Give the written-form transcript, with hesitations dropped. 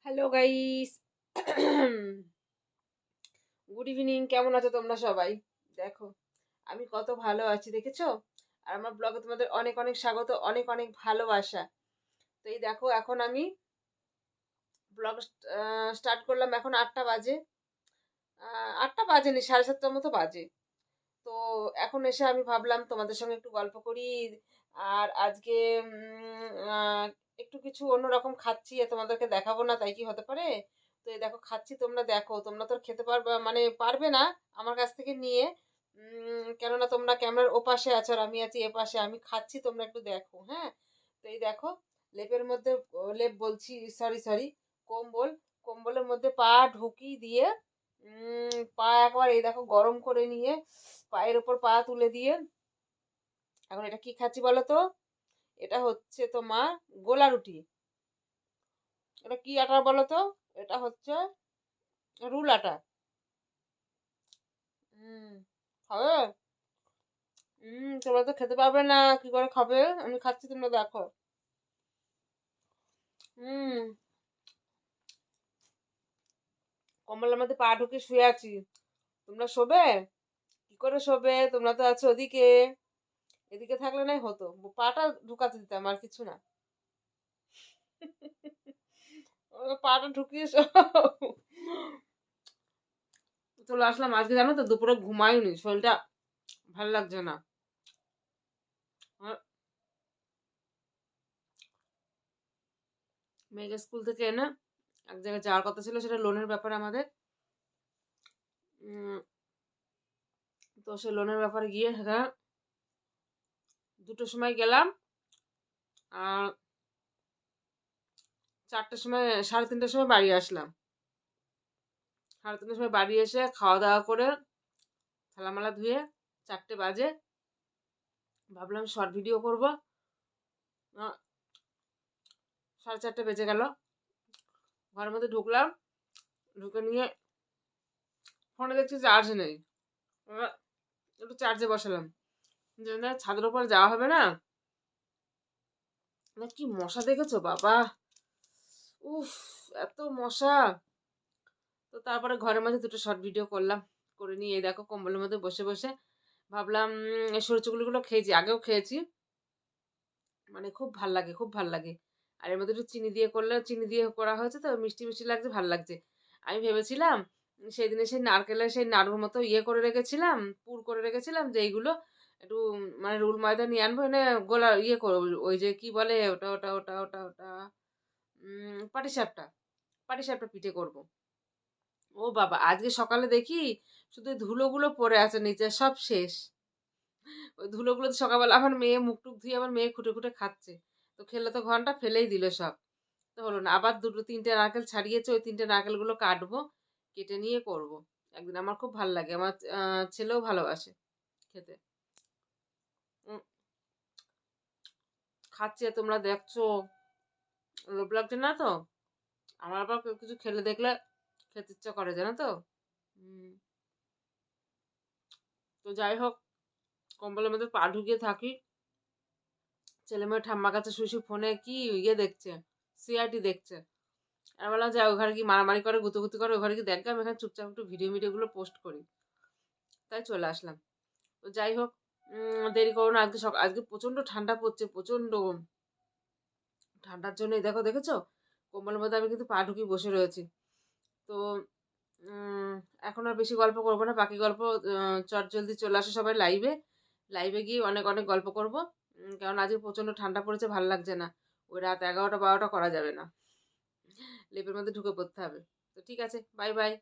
Hello guys, good evening. কেমন আছো তোমরা সবাই? দেখো, আমি কত ভালো আছি দেখেছো? আর আমার ব্লগে তোমাদের অনেক অনেক স্বাগত, অনেক অনেক ভালোবাসা। তো এই দেখো, এখন আমি ব্লগ স্টার্ট করলাম। এখন 8টা বাজে। 8টা বাজেনি, 7:30টার মতো বাজে। তো এখন এসে আমি ভাবলাম তোমাদের সঙ্গে একটু গল্প করি। আর আজকে একটু কিছু অন্যরকম খাচ্ছি, তোমাদেরকে দেখাবো না তাই কি হতে পারে? তো এই দেখো খাচ্ছি, তোমরা দেখো। তোমরা তো আর খেতে পারবে, মানে পারবে না আমার কাছ থেকে নিয়ে। কেননা তোমরা ক্যামেরার ওপাশে আছো আর আমি আছি এপাশে। আমি খাচ্ছি, তোমরা একটু দেখো, হ্যাঁ? তো এই দেখো, লেপের মধ্যে লেপ বলছি, সরি সরি, কম্বল। কম্বলের মধ্যে পা ঢুকিয়ে দিয়ে পা একবার এই দেখো গরম করে নিয়ে পায়ের ওপর পা তুলে দিয়ে এখন এটা কি খাচ্ছি বলো তো? এটা হচ্ছে তোমার গোলা রুটি। এটা কি আটা বলো তো? এটা হচ্ছে রুল আটা। হুম, খাবে? তোমরা তো খেতে পারবে না, কি করে খাবে? আমি খাচ্ছি, তোমরা দেখো। হুম, কম্বলের মধ্যে পা ঢুকে শুয়ে আছি। তোমরা শোবে? কি করে শোবে? তোমরা তো আছো ওদিকে। এদিকে থাকলে নাই হতো, পাটা ঢুকাতে দিতাম, আর কিছু না। পাটা ঢুকিয়ে চলে আসলাম। আজকে জানো তো দুপুরে ঘুমাইনি, শরীরটা ভালো লাগছে না। মেয়েকে স্কুল থেকে এনে এক জায়গায় যাওয়ার কথা ছিল, সেটা লোনের ব্যাপারে আমাদের। তো সে লোনের ব্যাপারে গিয়ে সেখানে 2টোর সময় গেলাম। আর 4টের সময়, 3:30টার সময় বাড়ি আসলাম। 3:30টার সময় বাড়ি এসে খাওয়া দাওয়া করে থালামালা ধুয়ে 4টে বাজে। ভাবলাম শর্ট ভিডিও করব। 4:30 বেজে গেল। ঘরের মধ্যে ঢুকলাম, ঢুকে নিয়ে ফোনে দেখছি চার্জ নেই। এবার একটু চার্জে বসালাম, যে না ছাদের উপর যাওয়া হবে না। কি মশা দেখেছো বাবা! উফ, এত মশা! তো তারপরে ঘরের মধ্যে 2টো শর্ট ভিডিও করলাম। করে নিয়ে এই দেখো কম্বলের মধ্যে বসে বসে ভাবলাম এই সরু চুগলিগুলো খেয়েছি, আগেও খেয়েছি, মানে খুব ভাল লাগে, খুব ভাল লাগে। আর এর মধ্যে একটু চিনি দিয়ে করলে, চিনি দিয়ে করা হয়েছে তো মিষ্টি মিষ্টি লাগছে, ভাল লাগছে। আমি ভেবেছিলাম সেই দিনে সেই নারকেলের সেই নাড়ুর মতো ইয়ে করে রেখেছিলাম, পুর করে রেখেছিলাম, যে এইগুলো একটু মানে রুল ময়দা নিয়ে আনবো, এনে গোলা ইয়ে করবো, ওই যে কি বলে ওটা ওটা ওটা ওটা ওটা পাটিসাপটা, পাটিসাপটা পিঠে করব। ও বাবা, আজকে সকালে দেখি শুধু ধুলোগুলো পড়ে আছে নিচে, সব শেষ। ওই ধুলোগুলো তো সকালবেলা আমার মেয়ে মুখ টুক ধুয়ে আমার মেয়ে খুঁটে খুঁটে খাচ্ছে। তো খেলে তো ঘন্টা ফেলেই দিল সব। তো হলো না, আবার 2-3টে নারকেল ছাড়িয়েছে, ওই 3টে নারকেলগুলো কাটবো, কেটে নিয়ে করব একদিন। আমার খুব ভালো লাগে, আমার ছেলেও ভালোবাসে খেতে। উম, খাচ্ছি আর তোমরা দেখছো, লোভ লাগছে না তো? আমার আবার কেউ কিছু খেলে দেখলে খেতে ইচ্ছা করে, জানো তো? উম, তো যাই হোক, কম্বলের মধ্যে পা ঢুকিয়ে থাকি। ছেলে মেয়ে ঠাম্মার কাছে শুয়ে শুয়ে ফোনে কি ইয়ে দেখছে, সিআইটি দেখছে। আর বললাম যে ওখানে কি মারামারি করে, গুতুগুতি করে, ওখানে কি দেখবে, আমি এখানে চুপচাপ একটু ভিডিওগুলো পোস্ট করি। তাই চলে আসলাম। তো যাই হোক, দেরি করো না। আজকে আজকে প্রচন্ড ঠান্ডা পড়ছে, প্রচন্ড ঠান্ডার জন্য এই দেখো, দেখেছো কম্বলের মধ্যে আমি কিন্তু পা ঢুকিয়ে বসে রয়েছি। তো উম, এখন আর বেশি গল্প করবো না, বাকি গল্প চট জলদি চলে আসে সবাই লাইভে। লাইভে গিয়ে অনেক অনেক গল্প করব। কারণ আজকে প্রচন্ড ঠান্ডা পড়েছে, ভালো লাগছে না। ওই রাত 11টা 12টা করা যাবে না, লেপের মধ্যে ঢুকে পড়তে হবে। তো ঠিক আছে, বাই বাই।